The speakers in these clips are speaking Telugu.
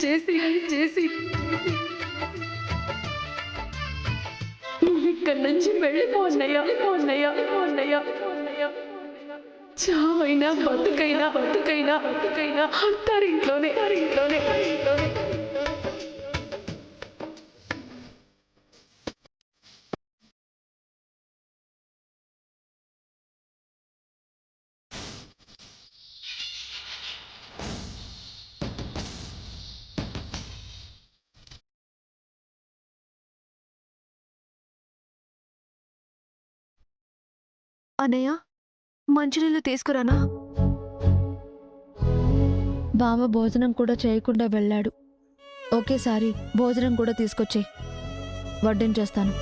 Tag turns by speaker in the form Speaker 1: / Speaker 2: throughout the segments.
Speaker 1: చేసి ఇక్కడి నుంచి వెళ్ళిపోన్నయ్యా. చావైనా బతుకైనా అంటారింట్లోనే.
Speaker 2: అన్నయ్య, మంచినీళ్ళు తీసుకురానా?
Speaker 3: బావ భోజనం కూడా చేయకుండా వెళ్ళాడు. ఒకేసారి భోజనం కూడా తీసుకొచ్చే వడ్డించేస్తాను.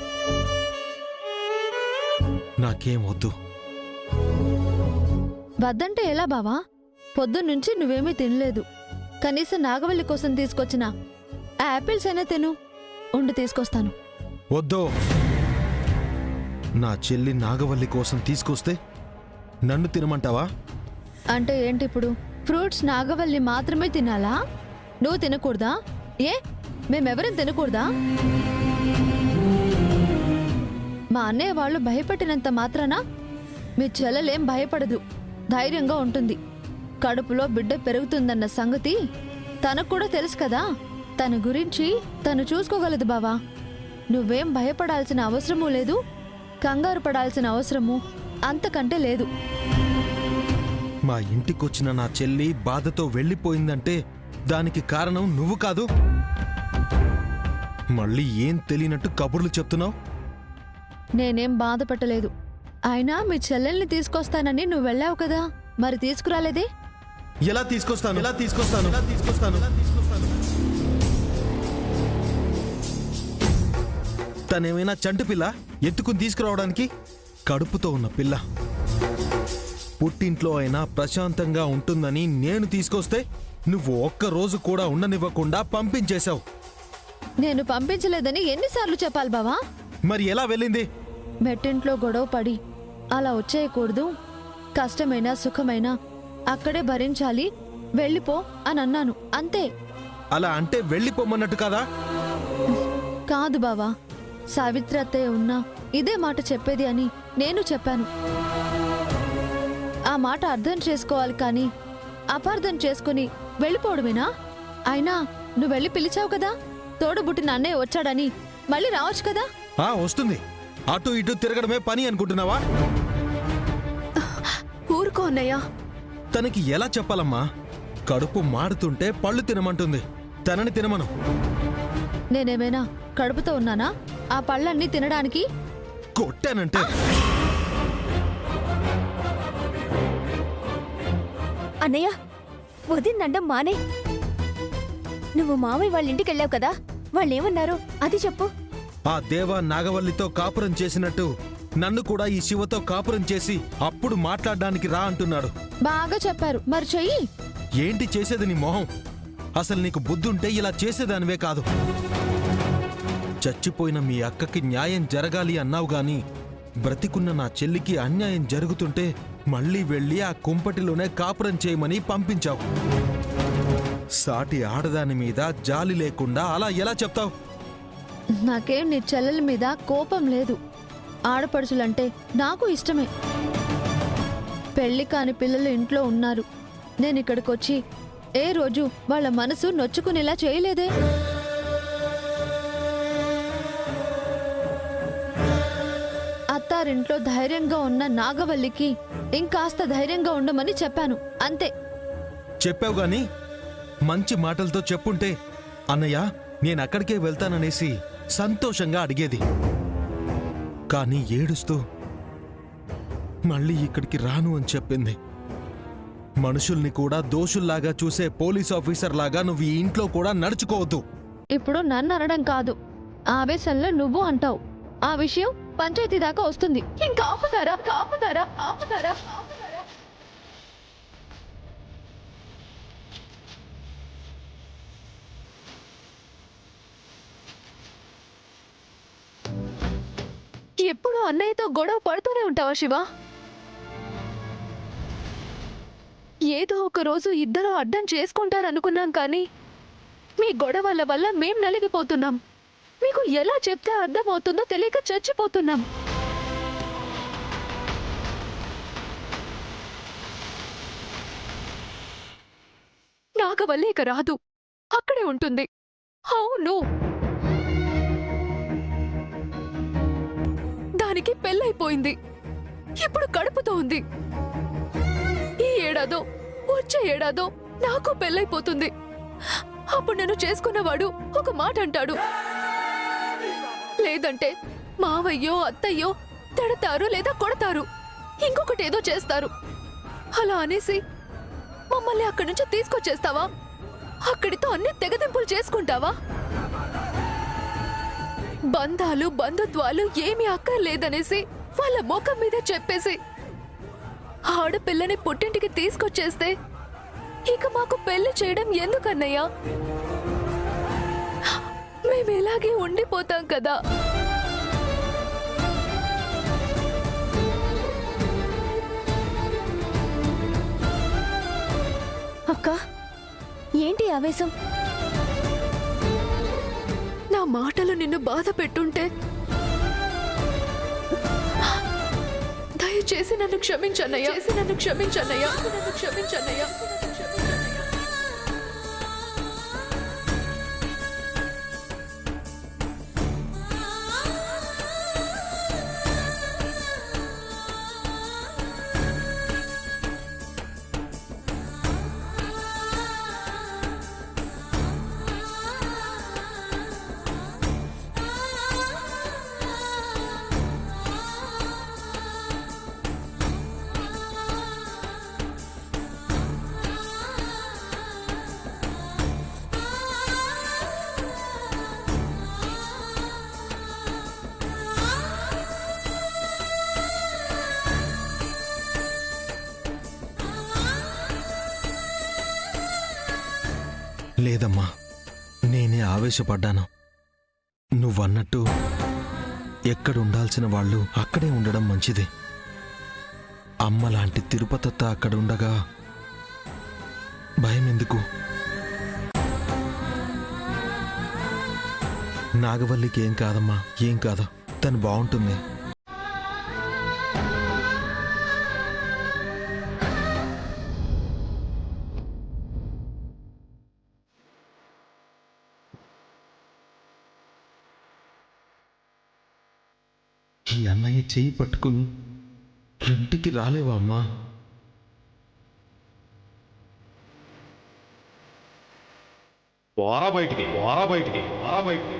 Speaker 4: నాకేం వద్దు.
Speaker 3: వద్దంటే ఎలా బావా? పొద్దున్నుంచి నువ్వేమీ తినలేదు. కనీసం నాగవల్లి కోసం తీసుకొచ్చిన ఆ యాపిల్స్ అయినా తిను. ఉండి తీసుకొస్తాను.
Speaker 4: వద్దు. నా చెల్లి నాగవల్లి కోసం తీసుకొస్తే నన్ను తినమంటావా?
Speaker 3: అంటే ఏంటి ఇప్పుడు? ఫ్రూట్స్ నాగవల్లి మాత్రమే తినాలా? నువ్వు తినకూడదా? ఏ మేమెవరం తినకూడదా? మా అన్నయ్య వాళ్ళు భయపెట్టినంత మాత్రాన మీ చెల్లెలేం భయపడదు, ధైర్యంగా ఉంటుంది. కడుపులో బిడ్డ పెరుగుతుందన్న సంగతి తనకు కూడా తెలుసు కదా. తన గురించి తను చూసుకోగలదు బావా. నువ్వేం భయపడాల్సిన అవసరమూ లేదు, కంగారు పడాల్సిన అవసరము అంతకంటే లేదు.
Speaker 4: మా ఇంటికొచ్చిన నా చెల్లి బాధతో వెళ్ళిపోయిందంటే దానికి కారణం నువ్వు కాదు. మళ్ళీ ఏం తెలియనట్టు కబుర్లు చెప్తున్నావు.
Speaker 3: నేనేం బాధపట్టలేదు. అయినా మీ చెల్లెల్ని తీసుకొస్తానని నువ్వు వెళ్ళావు కదా, మరి తీసుకురాలేదే?
Speaker 4: ఎలా తీసుకొస్తాను? తనేమైనా చంటి పిల్ల ఎత్తుకుని తీసుకురావడానికి? కడుపుతో ఉన్న పిల్ల పుట్టింట్లో అయినా ప్రశాంతంగా ఉంటుందని నేను తీసుకొస్తే నువ్వు ఒక్కరోజు కూడా ఉండనివ్వకుండా పంపించేశావు.
Speaker 3: నేను పంపించలేదని ఎన్నిసార్లు చెప్పాలి బావా?
Speaker 4: మరి ఎలా వెళ్ళింది?
Speaker 3: మెట్టింట్లో గొడవ పడి అలా వచ్చేయకూడదు, కష్టమైనా సుఖమైనా అక్కడే భరించాలి, వెళ్ళిపో అని అన్నాను, అంతే.
Speaker 4: అలా అంటే వెళ్ళిపోమన్నట్టు కదా?
Speaker 3: కాదు బావా, సావిత్రి అత్తయ్య ఉన్నా ఇదే మాట చెప్పేది అని నేను చెప్పాను. ఆ మాట అర్థం చేసుకోవాలి కానీ అపార్థం చేసుకుని వెళ్ళిపోవడమేనా? అయినా నువ్వు వెళ్ళి పిలిచావు కదా, తోడుబుట్టిన అన్నయ్య వచ్చాడని మళ్ళీ రావచ్చు కదా.
Speaker 4: వస్తుంది. అటు ఇటు తిరగడమే పని అనుకుంటున్నావా?
Speaker 2: ఊరుకో అన్నయ్య.
Speaker 4: తనకి ఎలా చెప్పాలమ్మా? కడుపు మాడుతుంటే పళ్ళు తినమంటుంది, తనని తినమను.
Speaker 3: నేనేమైనా కడుపుతో ఉన్నానా ఆ పళ్ళన్నీ తినడానికి?
Speaker 4: కొట్టానంటే
Speaker 2: అన్నయ్య, వదిందండం మానే. నువ్వు మామయ్య వాళ్ళ ఇంటికి వెళ్ళావు కదా, వాళ్ళేమన్నారు అది చెప్పు.
Speaker 4: ఆ దేవ నాగవల్లితో కాపురం చేసినట్టు నన్ను కూడా ఈ శివతో కాపురం చేసి అప్పుడు మాట్లాడడానికి రా అంటున్నాడు.
Speaker 3: బాగా చెప్పారు, మరి చెయ్యి.
Speaker 4: ఏంటి చేసేది నీ మొహం? అసలు నీకు బుద్ధుంటే ఇలా చేసేదానివే కాదు. చచ్చిపోయిన మీ అక్కకి న్యాయం జరగాలి అన్నావు గాని బ్రతికున్న నా చెల్లికి అన్యాయం జరుగుతుంటే మళ్ళీ వెళ్ళి ఆ కుంపటిలోనే కాపురం చేయమని పంపించావు. సాటి ఆడదాని మీద జాలి లేకుండా అలా ఎలా చెప్తావు?
Speaker 3: నాకేం నీ చెల్లెల మీద కోపం లేదు. ఆడపడుచులంటే నాకు ఇష్టమే. పెళ్లి కాని పిల్లలు ఇంట్లో ఉన్నారు. నేనిక్కడికొచ్చి ఏ రోజు వాళ్ళ మనసు నొచ్చుకునేలా చేయలేదే. అత్తారింట్లో ధైర్యంగా ఉన్న నాగవల్లికి ఇంకాస్త ధైర్యంగా ఉండమని చెప్పాను, అంతే.
Speaker 4: చెప్పావు గాని మంచి మాటలతో చెప్పుంటే అన్నయ్య నేనక్కడికే వెళ్తాననేసి సంతోషంగా అడిగేది. కానీ ఏడుస్తూ మళ్ళీ ఇక్కడికి రాను అని చెప్పింది. మనుషుల్ని కూడా దోషుల్లాగా చూసే పోలీస్ ఆఫీసర్ లాగా నువ్వు ఈ ఇంట్లో కూడా నడుచుకోవద్దు.
Speaker 3: ఇప్పుడు నన్ను అనడం కాదు, ఆవేశంలో నువ్వు అంటావు. ఆ విషయం పంచాయతీ దాకా వస్తుంది. ఇంకా ఆపుతారా? ఎప్పుడు అన్నయ్యతో గొడవ పడుతూనే ఉంటావా శివ? ఏదో ఒక రోజు ఇద్దరు అర్థం చేసుకుంటారనుకున్నాం కానీ
Speaker 1: మీ గొడవల వల్ల మేం నలిగిపోతున్నాం. మీకు ఎలా చెప్తే అర్థమవుతుందో తెలియక చచ్చిపోతున్నాం. నాగవల్లి ఇక రాదు, అక్కడే ఉంటుంది. అవును, దానికి పెళ్ళైపోయింది. ఇప్పుడు కడుపుతో ఉంది. ఈ ఏడాదో వచ్చే ఏడాదో నాకు పెళ్ళైపోతుంది. అప్పుడు నన్ను చేసుకున్నవాడు ఒక మాట అంటాడు, లేదంటే మావయ్యో అత్తయ్యో తిడతారు లేదా కొడతారు, ఇంకొకటేదో చేస్తారు. అలా అనేసి మమ్మల్ని అక్కడి నుంచి తీసుకొచ్చేస్తావా? అక్కడితో అన్ని తెగదింపులు చేసుకుంటావా? బంధాలు బంధుత్వాలు ఏమీ అక్కర్లేదనేసి వాళ్ళ ముఖం మీద చెప్పేసి ఆడపిల్లని పుట్టింటికి తీసుకొచ్చేస్తే ఇక మాకు పెళ్లి చేయడం ఎందుకన్నయ్యా? మేము ఇలాగే ఉండిపోతాం కదా.
Speaker 2: అక్క, ఏంటి ఆవేశం?
Speaker 1: నా మాటలు నిన్ను బాధ పెట్టుంటే దయచేసి నన్ను క్షమించన్నయ్యా. నన్ను క్షమించన్నయ్యా. నన్ను క్షమించన్నయ్యా.
Speaker 4: లేదమ్మా, నేనే ఆవేశపడ్డాను. నువ్వన్నట్టు ఎక్కడుండాల్సిన వాళ్ళు అక్కడే ఉండడం మంచిది. అమ్మలాంటి తిరుపతత్త అక్కడుండగా భయం ఎందుకు? నాగవల్లికి ఏం కాదమ్మా, ఏం కాదు. తను బాగుంటుంది. ఈ అన్నయ్య చెయ్యి పట్టుకుని ఇంటికి రాలేవా అమ్మా?
Speaker 5: పోరా బయటికి, పోరా బయటికి, పోరా బయటికి.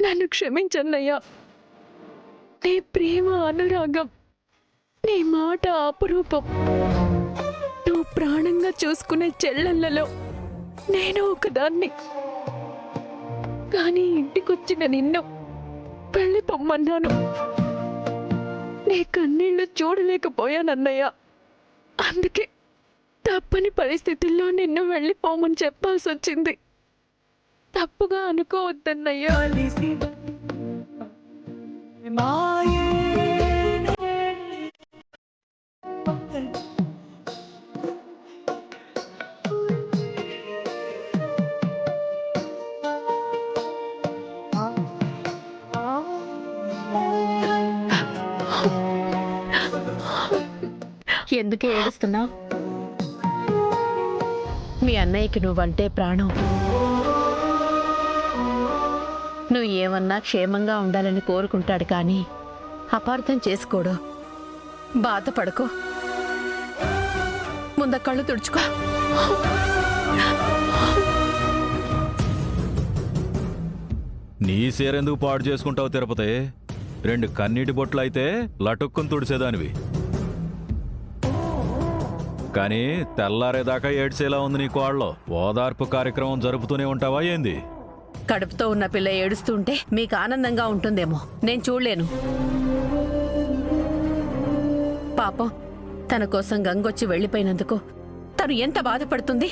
Speaker 1: నన్ను క్షమించన్నయ్యా. నీ ప్రేమ అనురాగం, నీ మాట అపురూపం. నువ్వు ప్రాణంగా చూసుకునే చెల్లెళ్ళలో నేను ఒకదాన్ని. కానీ ఇంటికొచ్చిన నిన్ను పెళ్లి పొమ్మన్నాను. నీ కన్నీళ్లు చూడలేకపోయానన్నయ్య. అందుకే తప్పని పరిస్థితుల్లో నిన్ను వెళ్ళిపోమని చెప్పాల్సి వచ్చింది. తప్పుగా అనుకోవద్దన్నయ్యా.
Speaker 6: ఎందుకే ఏడుస్తున్నావు? మీ అన్నయ్యకి నువ్వంటే ప్రాణం. నువ్వు ఏమన్నా క్షేమంగా ఉండాలని కోరుకుంటాడు, కానీ అపార్థం చేసుకోడు. బాధపడకు, ముంద కళ్ళు తుడుచుకో.
Speaker 5: నీ సేరెందుకు పాడు చేసుకుంటావు తిరుపతి? 2 కన్నీటి బొట్లు అయితే లటుక్కుని తుడిసేదానివి. కానీ తెల్లారేదాకా ఏడ్చేలా ఉంది నీ కోళ్ళలో. ఓదార్పు కార్యక్రమం జరుపుతూనే ఉంటావా ఏంది?
Speaker 6: కడుపుతో ఉన్న పిల్ల ఏడుస్తుంటే మీకు ఆనందంగా ఉంటుందేమో, నేను చూడలేను. పాపం, తన కోసం గంగొచ్చి వెళ్ళిపోయినందుకు తను ఎంత బాధపడుతుంది.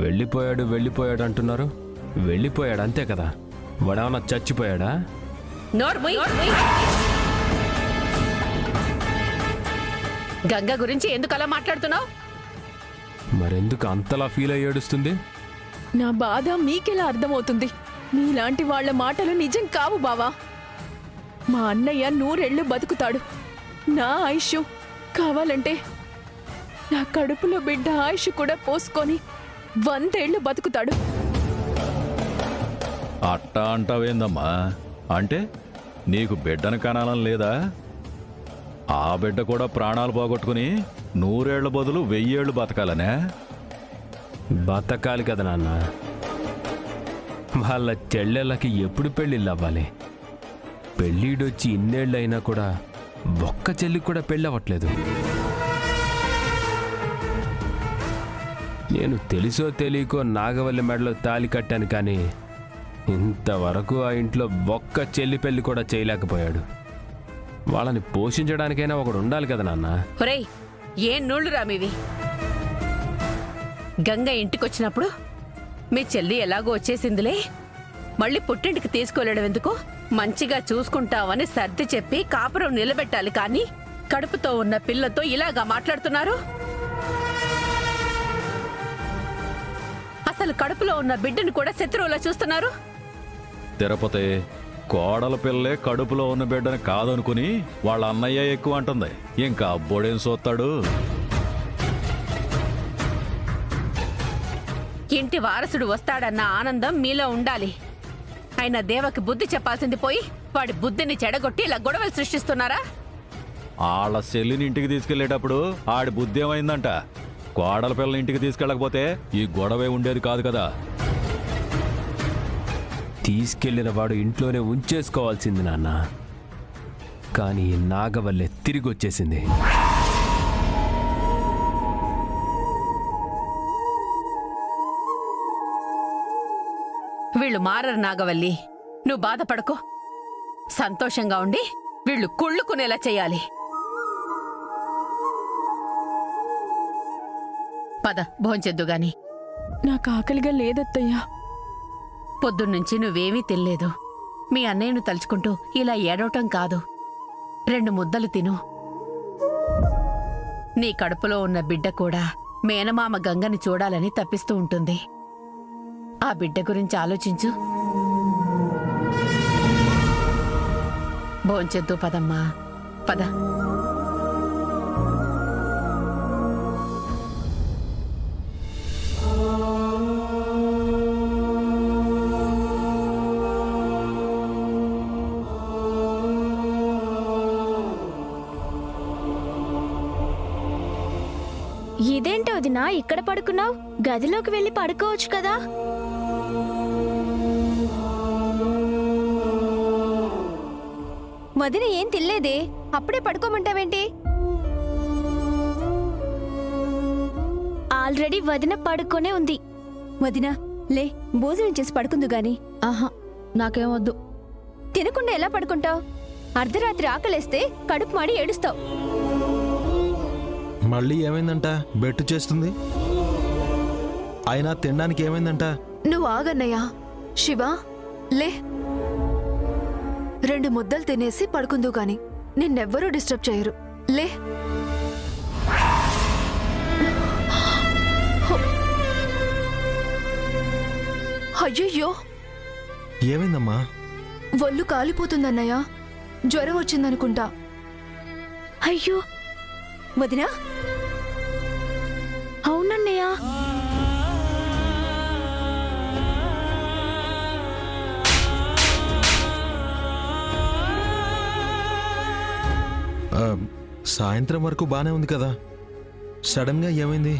Speaker 7: వెళ్ళిపోయాడు అంటున్నారు. వెళ్ళిపోయాడు అంతే కదా. వాడేమన్నా చచ్చిపోయాడా?
Speaker 6: నోర్మయ్. గంగ గురించి ఎందుకు అలా మాట్లాడుతున్నావు?
Speaker 7: మరెందుకు అంతలా ఫీల్ అయ్యి ఏడుస్తుంది?
Speaker 1: నా బాధ మీకెలా అర్థమవుతుంది? మీలాంటి వాళ్ళ మాటలు నిజం కావు బావా. మా అన్నయ్య 100 ఏళ్ళు బతుకుతాడు. నా ఆయుష్ కావాలంటే నా కడుపులో బిడ్డ ఆయుష్ కూడా పోసుకొని 100 ఏళ్ళు బతుకుతాడు.
Speaker 5: అట్టా అంటావేందమ్మా? అంటే నీకు బిడ్డను కనాలని లేదా? ఆ బిడ్డ కూడా ప్రాణాలు పోగొట్టుకుని 100 ఏళ్ల బదులు 1000 ఏళ్ళు బతకాలనే?
Speaker 7: బతకాలి కదా నాన్న. వాళ్ళ చెల్లెళ్ళకి ఎప్పుడు పెళ్ళిళ్ళు అవ్వాలి? పెళ్ళిడొచ్చి ఇన్నేళ్ళు అయినా కూడా ఒక్క చెల్లికి కూడా పెళ్ళి అవ్వట్లేదు. నేను తెలుసో తెలియకో నాగవల్లి మెడలో తాళి కట్టాను, కానీ ఇంతవరకు ఆ ఇంట్లో ఒక్క చెల్లి పెళ్లి కూడా చేయలేకపోయాడు. వాళ్ళని పోషించడానికైనా ఒకడు ఉండాలి కదా నాన్న.
Speaker 6: ఒరేయ్, ఏం నోళ్ళు రామివి? గంగ ఇంటికొచ్చినప్పుడు మీ చెల్లి ఎలాగో వచ్చేసిందిలే, మళ్ళీ పుట్టింటికి తీసుకెళ్ళడం ఎందుకు? మంచిగా చూసుకుంటావని సర్ది చెప్పి కాపురం నిలబెట్టాలి, కానీ కడుపుతో ఉన్న పిల్లతో ఇలాగా మాట్లాడుతున్నారు. అసలు కడుపులో ఉన్న బిడ్డను కూడా శత్రువులా చూస్తున్నారు.
Speaker 5: తిరుపతి, కోడల పిల్లే కడుపులో ఉన్న బిడ్డని కాదనుకుని వాళ్ళ అన్నయ్య ఎక్కువ అంటుంది. ఇంకా అబ్బోడేం చూస్తాడు?
Speaker 6: ఇంటి వారసుడు వస్తాడన్న ఆనందం మీలో ఉండాలి. అయినా దేవకి బుద్ధి చెప్పాల్సింది పోయి వాడి బుద్ధిని చెడగొట్టి ఇలా గొడవలు సృష్టిస్తున్నారా?
Speaker 5: వాళ్ళ చెల్లిని ఇంటికి తీసుకెళ్లేటప్పుడు ఆడి బుద్ధి ఏమైందంట? కోడల పిల్లని ఇంటికి తీసుకెళ్ళకపోతే ఈ గొడవే ఉండేది కాదు కదా.
Speaker 7: తీసుకెళ్లిన వాడు ఇంట్లోనే ఉంచేసుకోవాల్సింది నాన్న, కానీ నాగవల్లే తిరిగి వచ్చేసింది.
Speaker 6: వీళ్ళు మారరు నాగవల్లి, నువ్వు బాధపడకో. సంతోషంగా ఉండి వీళ్ళు కుళ్ళుకునేలా చేయాలి. పద, భోంచెద్దు గాని.
Speaker 1: నాకు ఆకలిగా లేదత్తయ్యా.
Speaker 6: పొద్దున్నుంచి నువ్వేమీ తినలేదు. మీ అన్నయ్యను తలుచుకుంటూ ఇలా ఏడవటం కాదు, 2 ముద్దలు తిను. నీ కడుపులో ఉన్న బిడ్డ కూడా మేనమామ గంగని చూడాలని తప్పిస్తూ ఉంటుంది. ఆ బిడ్డ గురించి ఆలోచించు. భోంచెద్దు పదమ్మా, పద.
Speaker 2: ఇదేంటి వదినా ఇక్కడ పడుకున్నావు? గదిలోకి వెళ్ళి పడుకోవచ్చు కదా. వదిన ఏం తినలేదే, అప్పుడే పడుకోమంటావేంటి? ఆల్రెడీ వదిన పడుకోనే ఉంది. వదిన లే, భోజనం చేసి పడుకుందు గాని.
Speaker 3: ఆహా, నాకేం వద్దు.
Speaker 2: తినకుండా ఎలా పడుకుంటావు? అర్ధరాత్రి ఆకలేస్తే కడుపు మాడి ఏడుస్తావు.
Speaker 4: మళ్ళీ ఏమైందంట? బెట్టు చేస్తుంది. అయినా తినడానికి ఏమైందంట?
Speaker 1: నువ్వు ఆగన్నయ్యా. శివ, లే, 2 ముద్దలు తినేసి పడుకుందు గాని. నిన్నెవ్వరూ డిస్టర్బ్ చేయరు. లే. అయ్యయ్యో,
Speaker 4: ఏమైందమ్మా?
Speaker 1: ఒళ్ళు కాలిపోతుందన్నయ్యా. జ్వరం వచ్చిందనుకుంటా.
Speaker 2: అయ్యో వదినా, అవునన్నయ్యా.
Speaker 4: సాయంత్రం వరకు బానే ఉంది కదా, సడన్ గా ఏమైంది?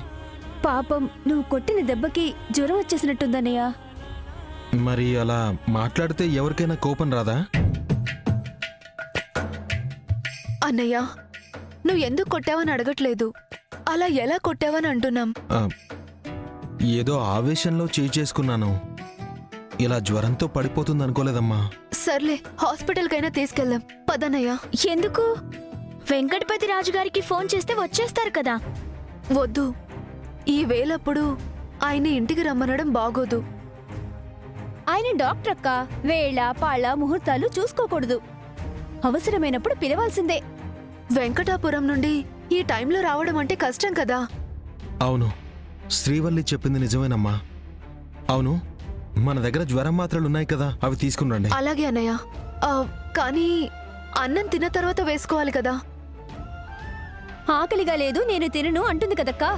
Speaker 2: పాపం, నువ్వు కొట్టిన దెబ్బకి జ్వరం వచ్చేసినట్టుందన్నయ్యా.
Speaker 4: మరి అలా మాట్లాడితే ఎవరికైనా కోపం రాదా?
Speaker 1: అన్నయ్య, నువ్వు ఎందుకు కొట్టావని అడగట్లేదు, అలా ఎలా కొట్టావని అంటున్నాం.
Speaker 4: ఏదో ఆవేశంలో చేసుకున్నాను. ఇలా జ్వరంతో పడిపోతుంది అనుకోలేదమ్మా.
Speaker 1: సర్లే, హాస్పిటల్కైనా తీసుకెళ్దాం పదన్నయ్య.
Speaker 2: ఎందుకు? వెంకటపతి రాజు గారికి ఫోన్ చేస్తే వచ్చేస్తారు కదా.
Speaker 1: వద్దు, ఈ వేళప్పుడు ఆయన్ని ఇంటికి రమ్మనడం బాగోదు.
Speaker 2: ఆయన డాక్టర్ అక్క. వేళ పాళ్ళ ముహూర్తాలు చూసుకోకూడదు. అవసరమైనప్పుడు పిలవాల్సిందే.
Speaker 1: వెంకటాపురం నుండి ఈ టైంలో రావడం అంటే కష్టం కదా.
Speaker 4: అవును, శ్రీవల్లి చెప్పింది నిజమేనమ్మా. అవును, మన దగ్గర జ్వరం మాత్రలు ఉన్నాయి కదా, అవి తీసుకుని రండి.
Speaker 1: అలాగే అన్నయ్య. కానీ అన్నం తిన్న తర్వాత వేసుకోవాలి కదా.
Speaker 2: ఆకలిగా లేదు, నేను తినను అంటుంది కదక్కా.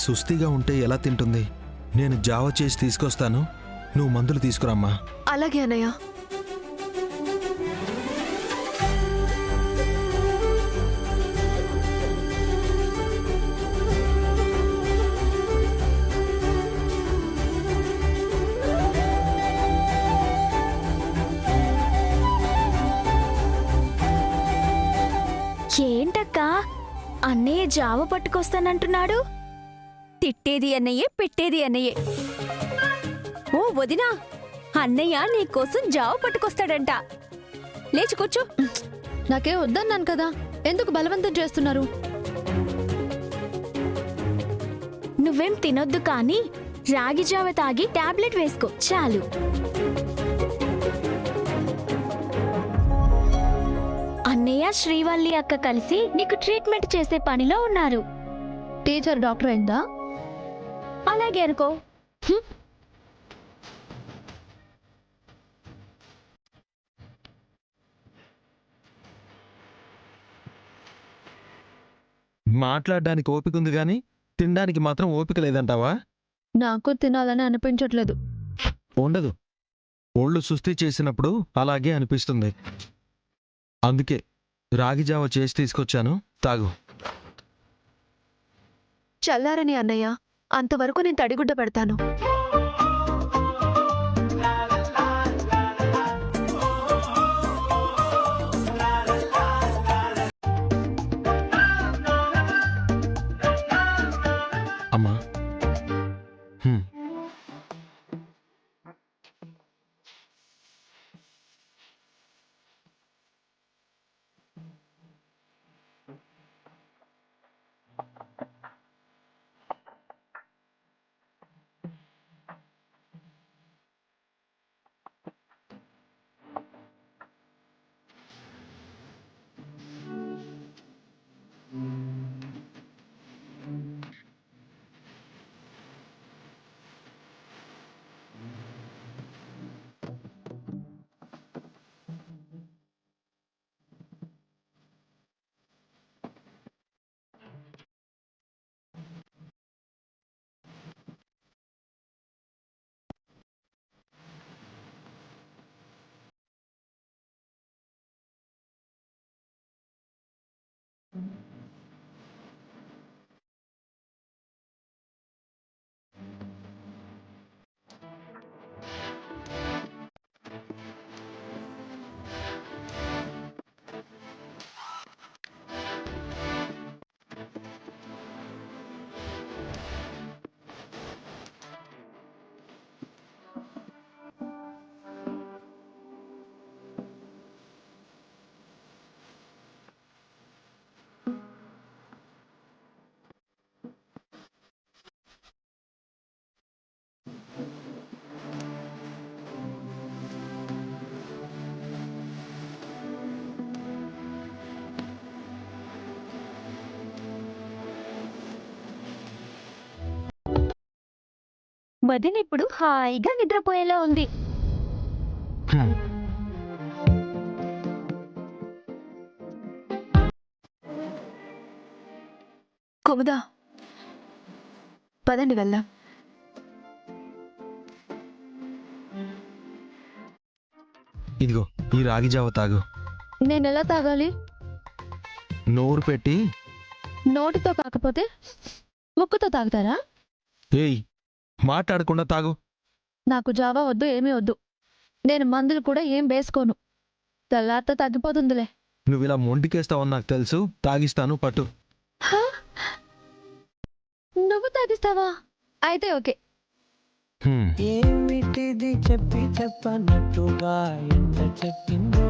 Speaker 4: సుస్థిగా ఉంటే ఎలా తింటుంది? నేను జావ చేసి తీసుకొస్తాను, నువ్వు మందులు తీసుకురమ్మా.
Speaker 1: అలాగే అన్నయ్య.
Speaker 2: ఏంటక్కా, అన్నయ్య జావ పట్టుకొస్తానంటున్నాడు? తిట్టేది అన్నయ్యే, పెట్టేది అన్నయ్యే. ఓ వదినా, అన్నయ్య నీకోసం జావ పట్టుకొస్తాడంట. లేచి కూర్చో.
Speaker 3: నాకే వద్దన్నాను కదా, ఎందుకు బలవంతం చేస్తున్నారు?
Speaker 2: నువ్వేం తినొద్దు కానీ రాగి జావ తాగి టాబ్లెట్ వేసుకో చాలు. అన్నయ్య శ్రీవల్లి అక్క కలిసి నీకు ట్రీట్మెంట్ చేసే పనిలో ఉన్నారు.
Speaker 3: టీచర్ డాక్టర్ అయిందా?
Speaker 2: అలాగే అనుకో.
Speaker 4: మాట్లాడడానికి ఓపిక ఉంది గాని తినడానికి మాత్రం ఓపిక లేదంటావా?
Speaker 3: నాకు తినాలని అనిపించట్లేదు.
Speaker 4: ఉండదు, ఒళ్ళు సుస్థి చేసినప్పుడు అలాగే అనిపిస్తుంది. అందుకే రాగి జావ చేసి తీసుకొచ్చాను, తాగు.
Speaker 1: చల్లారని అన్నయ్య, అంతవరకు నేను తడిగుడ్డ పెడతాను.
Speaker 4: అమ్మా.
Speaker 2: వదిన ఇప్పుడు హాయిగా నిద్రపోయేలా ఉంది.
Speaker 1: కుముదా, పదండి వెళ్దాం.
Speaker 4: ఇదిగో ఈ రాగి జావ తాగు.
Speaker 3: నేనెలా తాగాలి?
Speaker 4: నోరు పెట్టి.
Speaker 3: నోటితో కాకపోతే ముక్కుతో తాగుతారా?
Speaker 4: ఏయ్, మాట్లాడకుండా తాగు.
Speaker 3: నాకు జావా వద్దు, ఏమీ వద్దు. నేను మందులు కూడా ఏం వేసుకోను. తెల్లారితో తగ్గిపోతుందిలే.
Speaker 4: నువ్వు ఇలా మొండికేస్తావని నాకు తెలుసు. తాగిస్తాను, పట్టు.
Speaker 3: నువ్వు తాగిస్తావా? అయితే ఓకే.
Speaker 8: ఏమిటిది చెప్పి చెప్పనట్టుగా ఎంత చెప్పింది